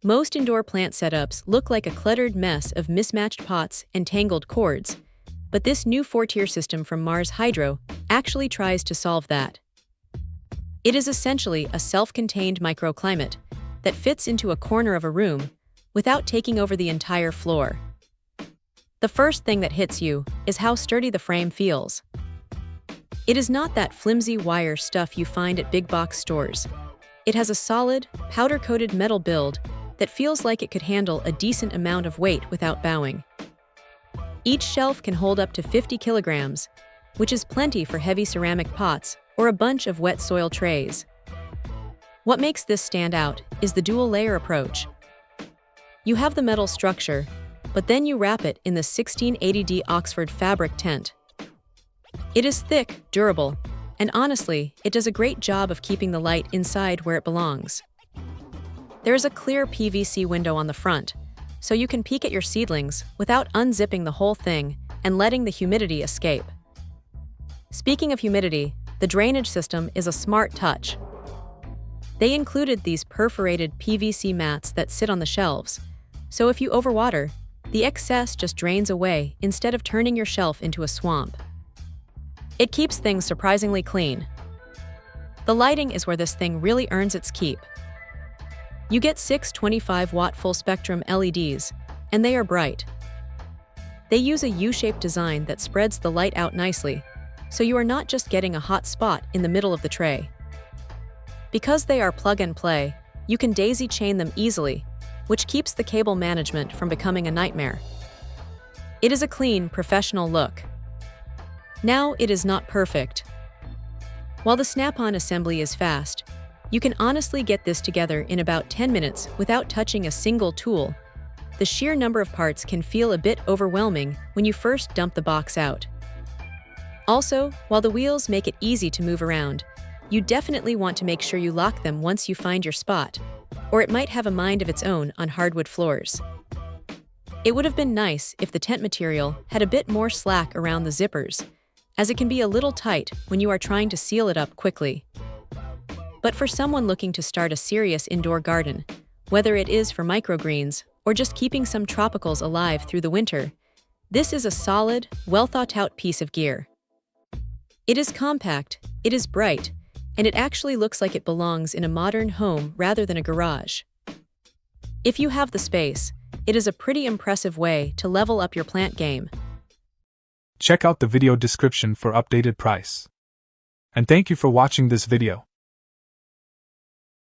Most indoor plant setups look like a cluttered mess of mismatched pots and tangled cords, but this new 4-tier system from Mars Hydro actually tries to solve that. It is essentially a self-contained microclimate that fits into a corner of a room without taking over the entire floor. The first thing that hits you is how sturdy the frame feels. It is not that flimsy wire stuff you find at big box stores. It has a solid, powder-coated metal build that feels like it could handle a decent amount of weight without bowing. Each shelf can hold up to 50 kilograms, which is plenty for heavy ceramic pots or a bunch of wet soil trays. What makes this stand out is the dual-layer approach. You have the metal structure, but then you wrap it in the 1680D Oxford fabric tent. It is thick, durable, and honestly, it does a great job of keeping the light inside where it belongs. There is a clear PVC window on the front, so you can peek at your seedlings without unzipping the whole thing and letting the humidity escape. Speaking of humidity, the drainage system is a smart touch. They included these perforated PVC mats that sit on the shelves, so if you overwater, the excess just drains away instead of turning your shelf into a swamp. It keeps things surprisingly clean. The lighting is where this thing really earns its keep. You get 6 25-watt full-spectrum LEDs, and they are bright. They use a U-shaped design that spreads the light out nicely, so you are not just getting a hot spot in the middle of the tray. Because they are plug-and-play, you can daisy-chain them easily, which keeps the cable management from becoming a nightmare. It is a clean, professional look. Now, it is not perfect. While the snap-on assembly is fast, you can honestly get this together in about 10 minutes without touching a single tool. The sheer number of parts can feel a bit overwhelming when you first dump the box out. Also, while the wheels make it easy to move around, you definitely want to make sure you lock them once you find your spot, or it might have a mind of its own on hardwood floors. It would have been nice if the tent material had a bit more slack around the zippers, as it can be a little tight when you are trying to seal it up quickly. But for someone looking to start a serious indoor garden, whether it is for microgreens or just keeping some tropicals alive through the winter, this is a solid, well-thought-out piece of gear. It is compact, it is bright, and it actually looks like it belongs in a modern home rather than a garage. If you have the space, it is a pretty impressive way to level up your plant game. Check out the video description for updated price. And thank you for watching this video.